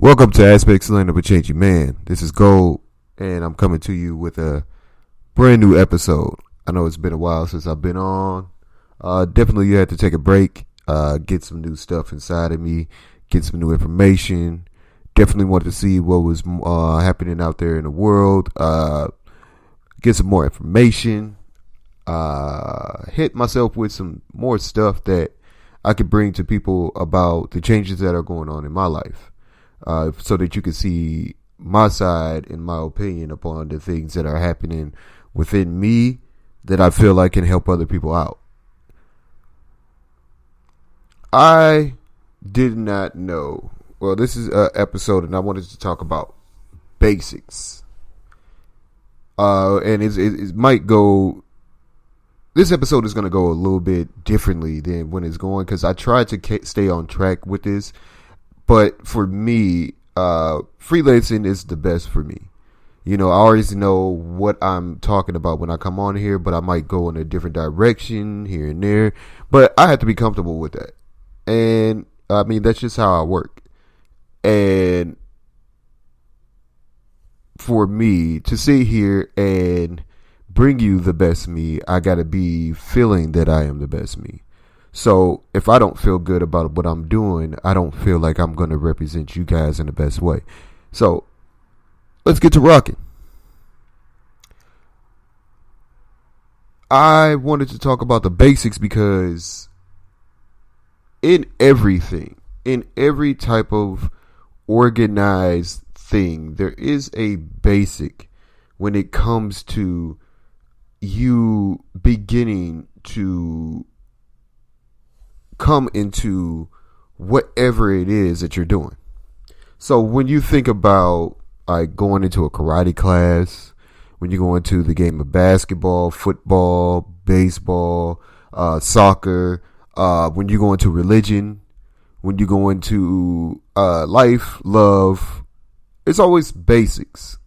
Welcome to Aspects Land of a Changing Man. This is Gold, and I'm coming to you with a brand new episode. I know it's been a while since I've been on. Definitely you had to take a break, get some new stuff inside of me, get some new information. Definitely wanted to see what was happening out there in the world, get some more information, hit myself with some more stuff that I could bring to people about the changes that are going on in my life. So that you can see my side and my opinion upon the things that are happening within me that I feel like can help other people out. I did not know. Well, this is an episode, and I wanted to talk about basics. And it might go. This episode is going to go a little bit differently than when it's going, because I tried to stay on track with this. But for me, freelancing is the best for me. You know, I already know what I'm talking about when I come on here, but I might go in a different direction here and there. But I have to be comfortable with that. And, I mean, that's just how I work. And for me to sit here and bring you the best me, I got to be feeling that I am the best me. So if I don't feel good about what I'm doing, I don't feel like I'm going to represent you guys in the best way. So let's get to rocking. I wanted to talk about the basics because in everything, in every type of organized thing, there is a basic when it comes to you beginning to come into whatever it is that you're doing. So when you think about like going into a karate class, when you go into the game of basketball, football, baseball, soccer, when you go into religion, when you go into life, love, it's always basics.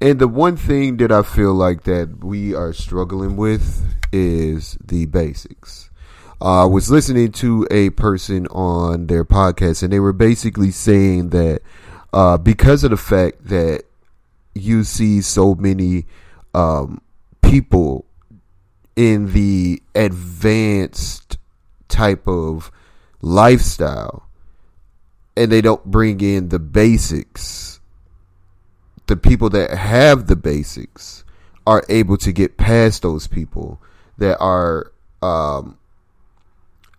And the one thing that I feel like that we are struggling with is the basics. I was listening to a person on their podcast, and they were basically saying that because of the fact that you see so many people in the advanced type of lifestyle, and they don't bring in the basics, the people that have the basics are able to get past those people that are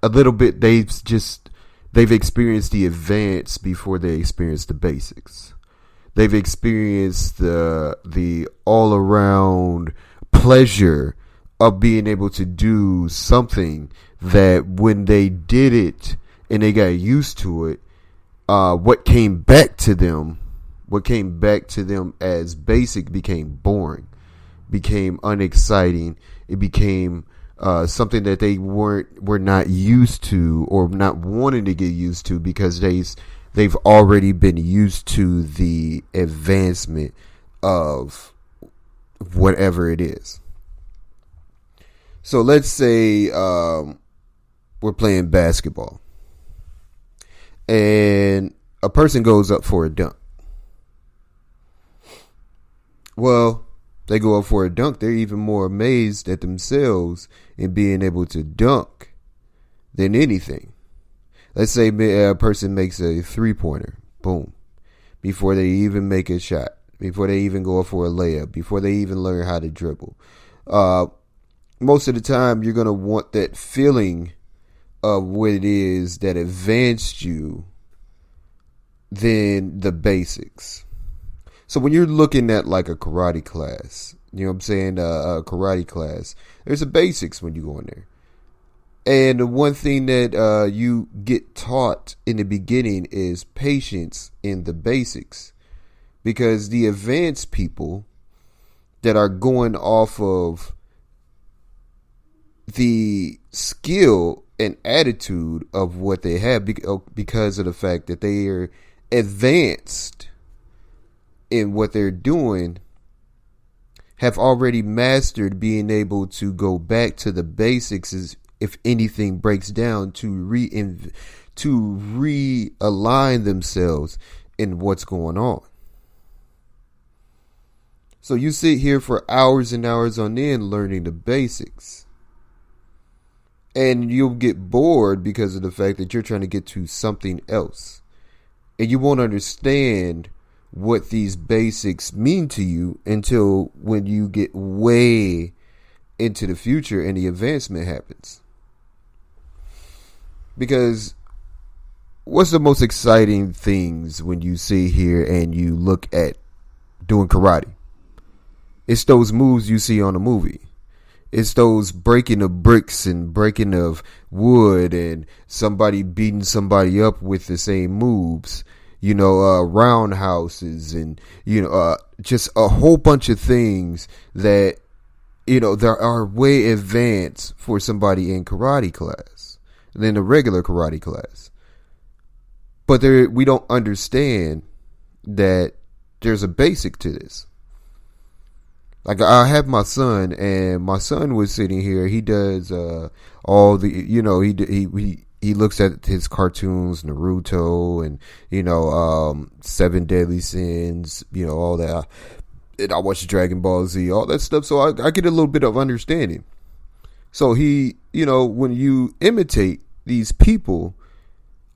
a little bit, they've experienced the advance before they experienced the basics. They've experienced the all around pleasure of being able to do something that when they did it and they got used to it, what came back to them as basic became boring, became unexciting. It became something that they were not used to or not wanting to get used to, because they've already been used to the advancement of whatever it is. So let's say we're playing basketball and a person goes up for a dunk. Well, they go up for a dunk, they're even more amazed at themselves in being able to dunk than anything. Let's say a person makes a three-pointer, boom, before they even make a shot, before they even go up for a layup, before they even learn how to dribble. Most of the time, you're going to want that feeling of what it is that advanced you than the basics. So when you're looking at like a karate class, you know what I'm saying, a karate class, there's a basics when you go in there. And the one thing that you get taught in the beginning is patience in the basics. Because the advanced people that are going off of the skill and attitude of what they have because of the fact that they are advanced in what they're doing, have already mastered being able to go back to the basics if anything breaks down, to realign themselves in what's going on. So you sit here for hours and hours on end learning the basics. And you'll get bored because of the fact that you're trying to get to something else. And you won't understand what these basics mean to you until when you get way into the future and the advancement happens. Because what's the most exciting things when you sit here and you look at doing karate? It's those moves you see on a movie. It's those breaking of bricks and breaking of wood and somebody beating somebody up with the same moves. Roundhouses and, just a whole bunch of things that, there are way advanced for somebody in karate class than a regular karate class. But we don't understand that there's a basic to this. Like I have my son, and my son was sitting here. He does all the, he looks at his cartoons, Naruto, and Seven Deadly Sins, all that. And I watch Dragon Ball Z, all that stuff. So I get a little bit of understanding. So he, when you imitate these people,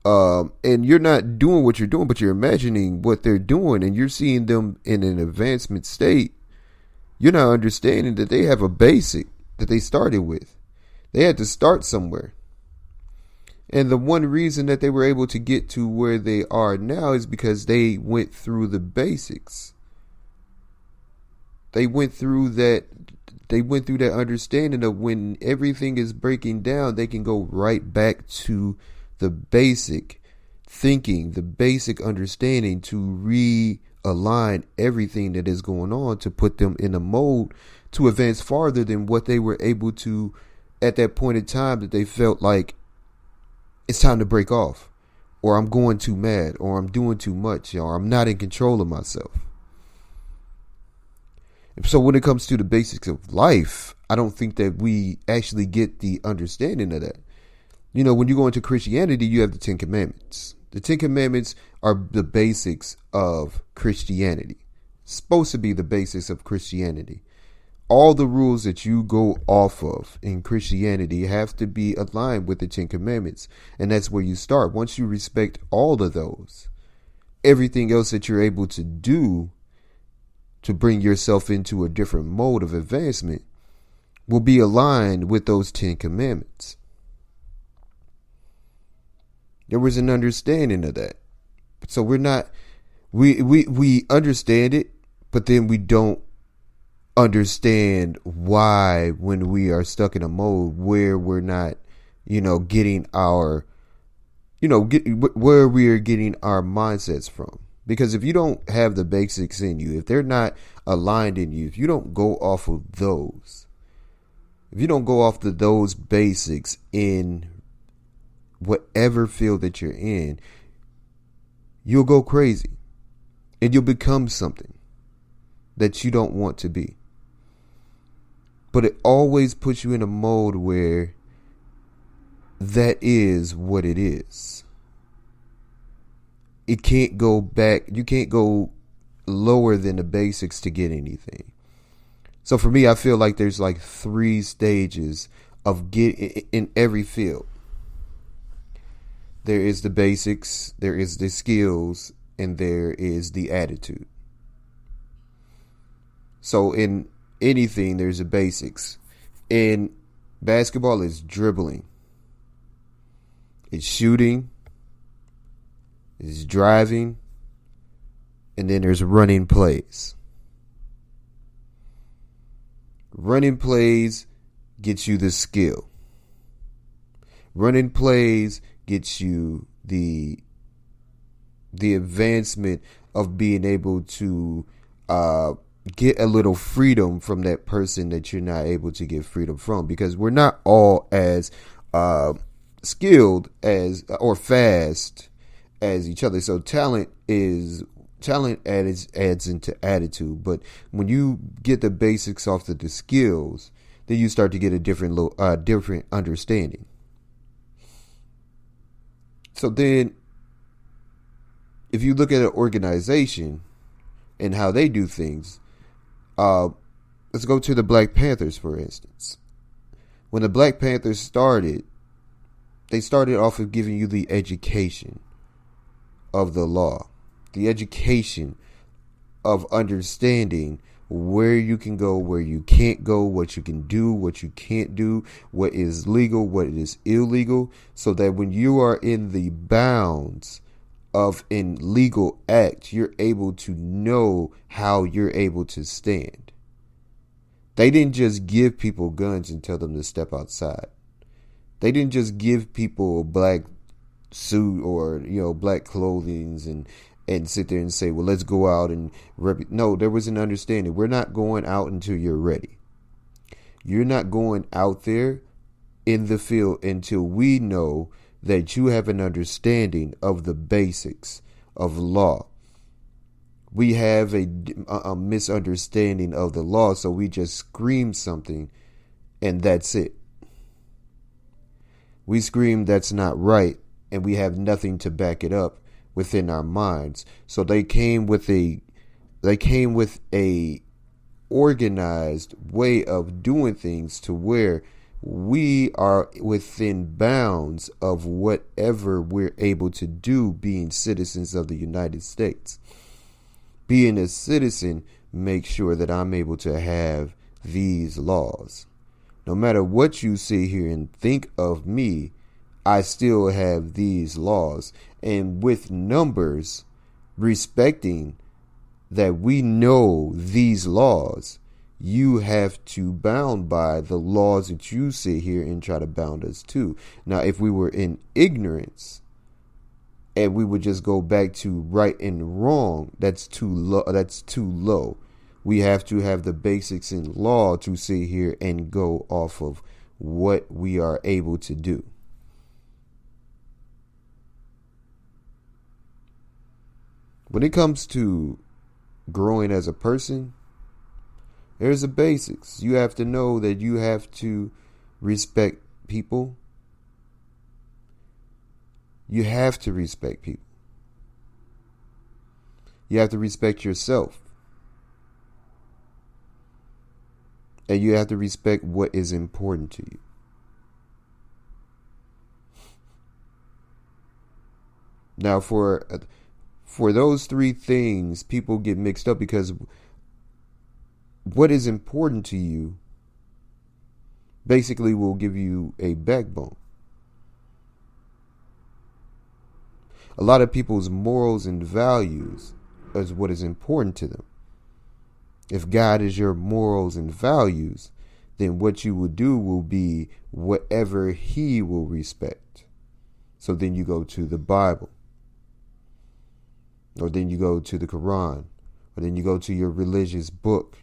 and you're not doing what you're doing, but you're imagining what they're doing, and you're seeing them in an advancement state. You're not understanding that they have a basic that they started with. They had to start somewhere. And the one reason that they were able to get to where they are now is because they went through the basics. They went through that understanding of when everything is breaking down, they can go right back to the basic thinking, the basic understanding to realign everything that is going on to put them in a mode to advance farther than what they were able to at that point in time that they felt like it's time to break off, or I'm going too mad, or I'm doing too much, or I'm not in control of myself. So when it comes to the basics of life, I don't think that we actually get the understanding of that. When you go into Christianity, you have the Ten Commandments. The Ten Commandments are the basics of Christianity. It's supposed to be the basics of Christianity. All the rules that you go off of in Christianity have to be aligned with the Ten Commandments. And that's where you start. Once you respect all of those, everything else that you're able to do to bring yourself into a different mode of advancement will be aligned with those 10 commandments. There was an understanding of that. So we understand it, but then we don't understand why when we are stuck in a mode where we're not, getting our, where we are getting our mindsets from. Because if you don't have the basics in you, if they're not aligned in you, if you don't go off of those, if you don't go off those basics in whatever field that you're in, you'll go crazy and you'll become something that you don't want to be. But it always puts you in a mode where that is what it is. It can't go back. You can't go lower than the basics to get anything. So for me, I feel like there's like 3 stages of getting in every field. There is the basics, there is the skills, and there is the attitude. So in anything, there's the basics. In basketball, it's dribbling, it's shooting, it's driving, and then there's running plays. Running plays gets you the skill. Running plays gets you the advancement of being able to get a little freedom from that person that you're not able to get freedom from, because we're not all as skilled as or fast as each other. So talent adds into attitude, but when you get the basics off of the skills, then you start to get a different understanding. So then if you look at an organization and how they do things, let's go to the Black Panthers, for instance. When the Black Panthers started, they started off of giving you the education of the law, the education of understanding where you can go, where you can't go, what you can do, what you can't do, what is legal, what is illegal, so that when you are in the bounds of an legal act, you're able to know how you're able to stand. They didn't just give people guns and tell them to step outside. They didn't just give people a black suit or, black clothing and sit there and say, well, let's go out and no, there was an understanding. We're not going out until you're ready. You're not going out there in the field until we know that you have an understanding of the basics of law. We have a misunderstanding of the law, so we just scream something and that's it. We scream that's not right, and we have nothing to back it up within our minds. So they came with a organized way of doing things to where we are within bounds of whatever we're able to do, being citizens of the United States. Being a citizen makes sure that I'm able to have these laws. No matter what you sit here and think of me, I still have these laws. And with numbers, respecting that we know these laws, you have to bound by the laws that you sit here and try to bound us to. Now, if we were in ignorance and we would just go back to right and wrong, that's too low. That's too low. We have to have the basics in law to sit here and go off of what we are able to do. When it comes to growing as a person, there's the basics. You have to know that you have to respect people. You have to respect people. You have to respect yourself. And you have to respect what is important to you. Now, for those three things, people get mixed up because what is important to you basically will give you a backbone. A lot of people's morals and values is what is important to them. If God is your morals and values, then what you will do will be whatever He will respect. So then you go to the Bible, or then you go to the Quran, or then you go to your religious book,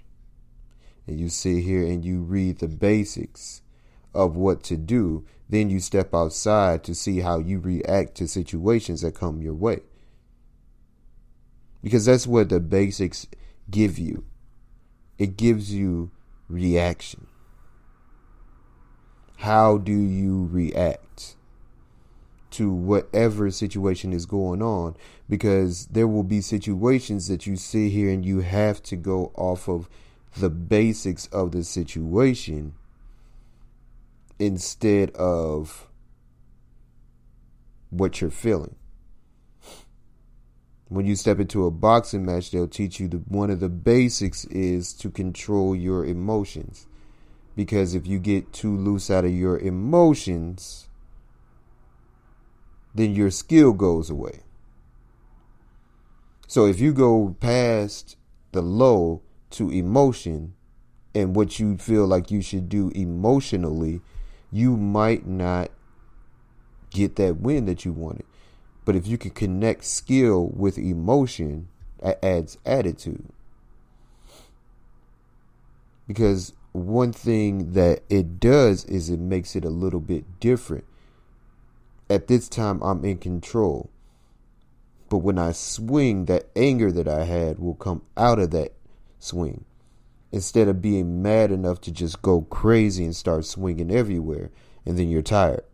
and you sit here and you read the basics of what to do. Then you step outside to see how you react to situations that come your way. Because that's what the basics give you. It gives you reaction. How do you react to whatever situation is going on? Because there will be situations that you sit here and you have to go off of the basics of the situation instead of what you're feeling. When you step into a boxing match, they'll teach you one of the basics is to control your emotions. Because if you get too loose out of your emotions, then your skill goes away. So if you go past the low to emotion and what you feel like you should do emotionally, you might not get that win that you wanted. But if you can connect skill with emotion, that adds attitude. Because one thing that it does is it makes it a little bit different. At this time, I'm in control. But when I swing, that anger that I had will come out of that swing. Instead of being mad enough to just go crazy and start swinging everywhere, and then you're tired.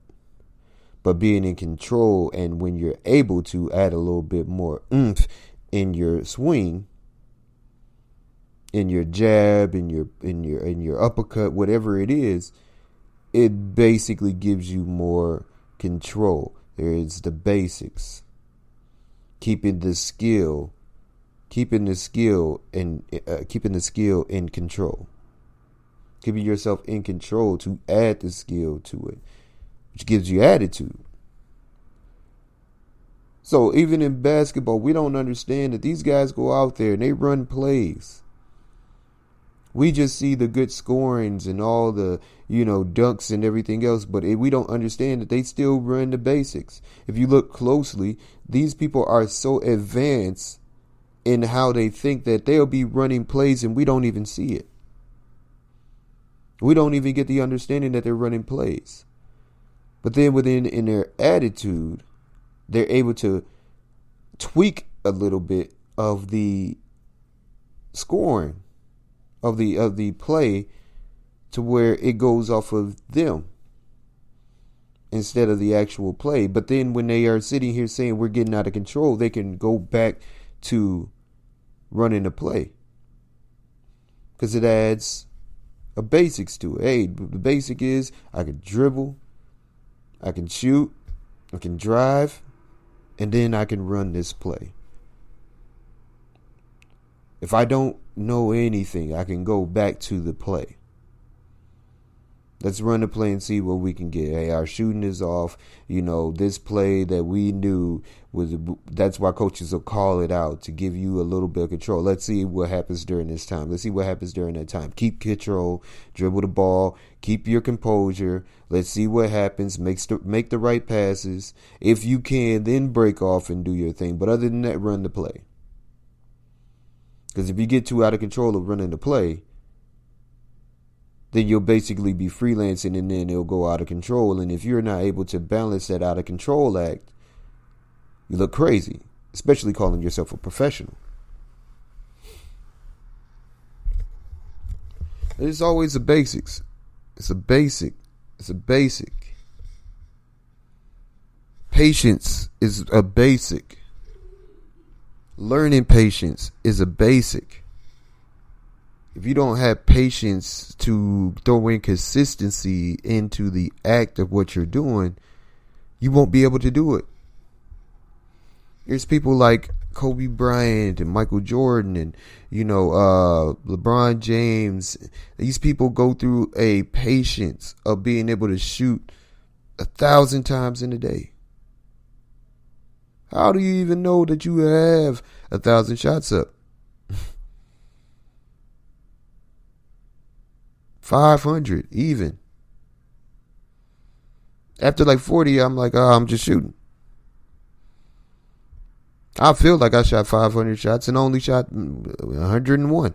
but being in control, and when you're able to add a little bit more oomph in your swing, in your jab, in your uppercut, whatever it is, it basically gives you more control. There is the basics. Keeping the skill in control. Keeping yourself in control to add the skill to it, which gives you attitude. So even in basketball, we don't understand that these guys go out there and they run plays. We just see the good scorings and all the, dunks and everything else, but we don't understand that they still run the basics. If you look closely, these people are so advanced in how they think that they'll be running plays and we don't even see it. We don't even get the understanding that they're running plays. But then in their attitude, they're able to tweak a little bit of the scoring of the play to where it goes off of them instead of the actual play. But then when they are sitting here saying we're getting out of control, they can go back to running the play because it adds a basics to it. Hey, the basic is I can dribble, I can shoot, I can drive, and then I can run this play. If I don't know anything, I can go back to the play. Let's run the play and see what we can get. Hey, our shooting is off. This play that we knew that's why coaches will call it out to give you a little bit of control. Let's see what happens during this time. Let's see what happens during that time. Keep control, dribble the ball, keep your composure. Let's see what happens. Make the right passes. If you can, then break off and do your thing. But other than that, run the play. Because if you get too out of control of running the play, then you'll basically be freelancing and then it'll go out of control. And if you're not able to balance that out of control act, you look crazy, especially calling yourself a professional. It's always the basics. It's a basic. Patience is a basic. Learning patience is a basic. If you don't have patience to throw in consistency into the act of what you're doing, you won't be able to do it. There's people like Kobe Bryant and Michael Jordan and, LeBron James. These people go through a patience of being able to shoot 1,000 times in a day. How do you even know that you have 1,000 shots up? 500 even. After like 40, I'm like, I'm just shooting. I feel like I shot 500 shots and only shot 101.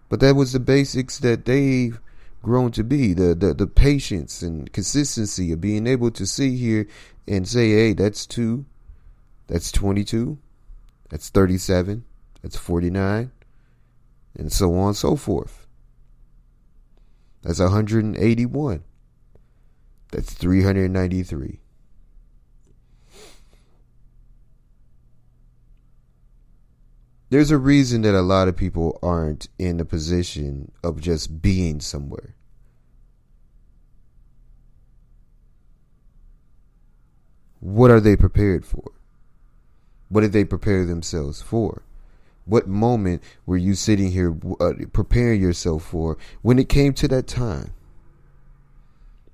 But that was the basics that they've grown to be. The patience and consistency of being able to sit here and say, hey, that's 2, that's 22, that's 37, that's 49, and so on and so forth. That's 181. That's 393. There's a reason that a lot of people aren't in a position of just being somewhere. What are they prepared for? What did they prepare themselves for? What moment were you sitting here preparing yourself for when it came to that time?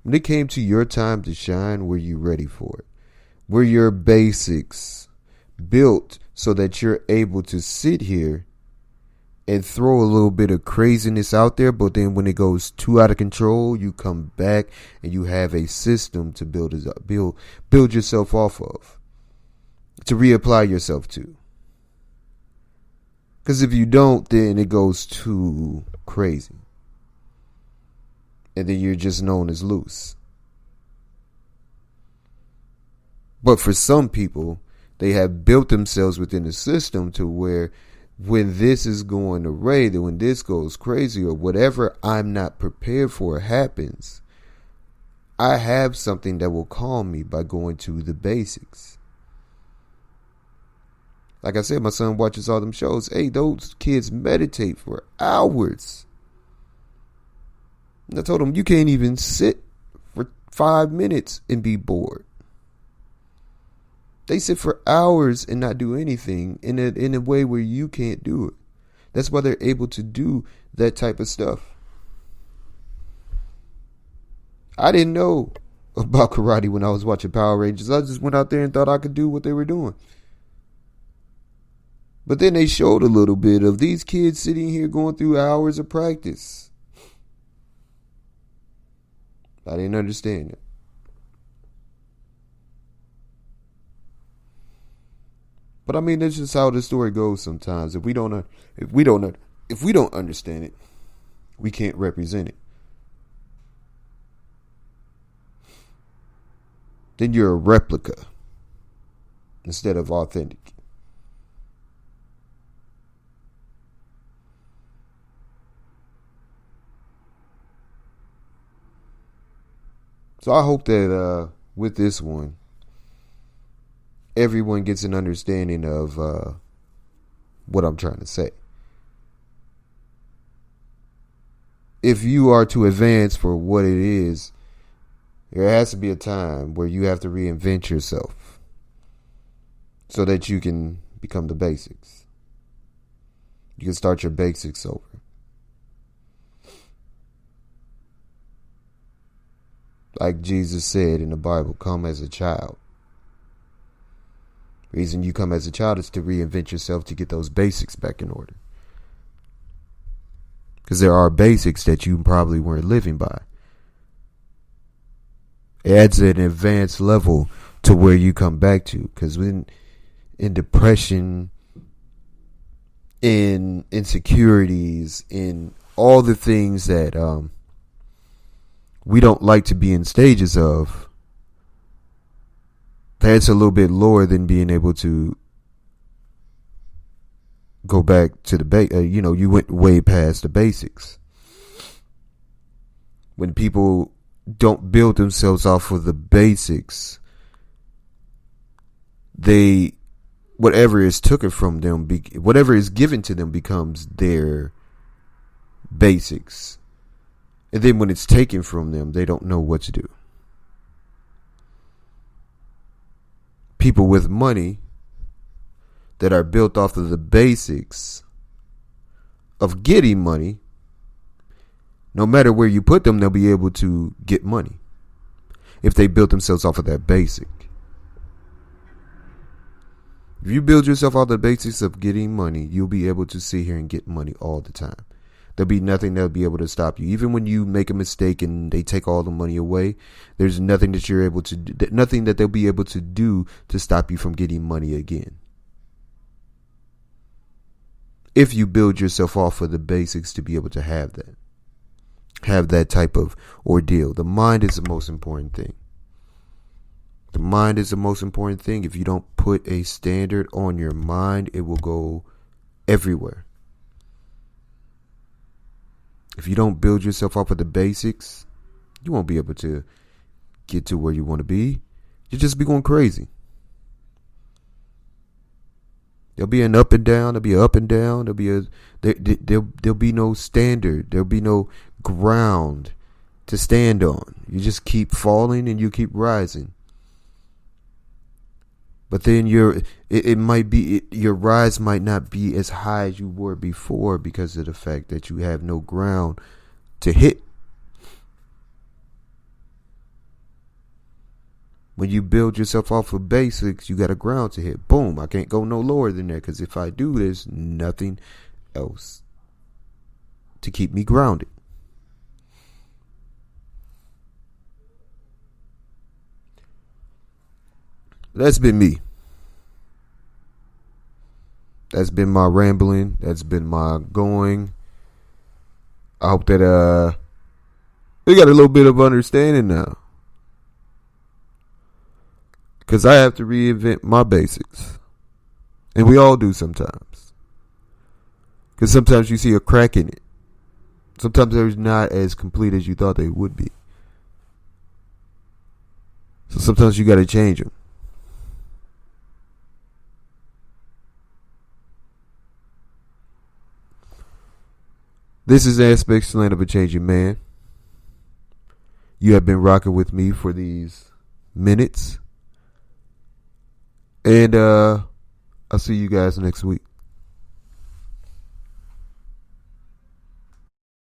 When it came to your time to shine, were you ready for it? Were your basics built so that you're able to sit here and throw a little bit of craziness out there, but then when it goes too out of control, you come back and you have a system to build yourself off of, to reapply yourself to. Because if you don't, then it goes too crazy. And then you're just known as loose. But for some people, they have built themselves within a system to where when this is going awry, that when this goes crazy or whatever I'm not prepared for happens, I have something that will calm me by going to the basics. Like I said, my son watches all them shows. Hey, those kids meditate for hours. And I told him, you can't even sit for 5 minutes and be bored. They sit for hours and not do anything in a way where you can't do it. That's why they're able to do that type of stuff. I didn't know about karate when I was watching Power Rangers. I just went out there and thought I could do what they were doing. But then they showed a little bit of these kids sitting here going through hours of practice. I didn't understand it. But I mean, that's just how the story goes sometimes. If we don't understand it, we can't represent it. Then you're a replica instead of authentic. So I hope that with this one, everyone gets an understanding of what I'm trying to say. If you are to advance for what it is, there has to be a time where you have to reinvent yourself so that you can become the basics. You can start your basics over. Like Jesus said in the Bible, come as a child. The reason you come as a child is to reinvent yourself to get those basics back in order. Because there are basics that you probably weren't living by. It adds an advanced level to where you come back to. Because when in depression, in insecurities, in all the things that we don't like to be in stages of, that's a little bit lower than being able to go back to the you went way past the basics. When people don't build themselves off of the basics, whatever is taken from them, whatever is given to them becomes their basics. And then when it's taken from them, they don't know what to do. People with money that are built off of the basics of getting money, no matter where you put them, they'll be able to get money if they built themselves off of that basic. If you build yourself off the basics of getting money, you'll be able to sit here and get money all the time. There'll be nothing that'll be able to stop you. Even when you make a mistake and they take all the money away, there's nothing that you're able to do, nothing that they'll be able to do to stop you from getting money again. If you build yourself off of the basics to be able to have that type of ordeal. The mind is the most important thing. The mind is the most important thing. If you don't put a standard on your mind, it will go everywhere. If you don't build yourself off of the basics, you won't be able to get to where you want to be. You'll just be going crazy. There'll be an up and down. There'll be an up and down. There'll be no standard. There'll be no ground to stand on. You just keep falling and you keep rising. But then your rise might not be as high as you were before because of the fact that you have no ground to hit. When you build yourself off of basics, you got a ground to hit. Boom, I can't go no lower than that because if I do, there's nothing else to keep me grounded. That's been me. That's been my rambling. That's been my going. I hope that we got a little bit of understanding now. Because I have to reinvent my basics. And we all do sometimes. Because sometimes you see a crack in it. Sometimes they're not as complete as you thought they would be. So sometimes you got to change them. This is Aspects Land of a Changing Man. You have been rocking with me for these minutes. And I'll see you guys next week.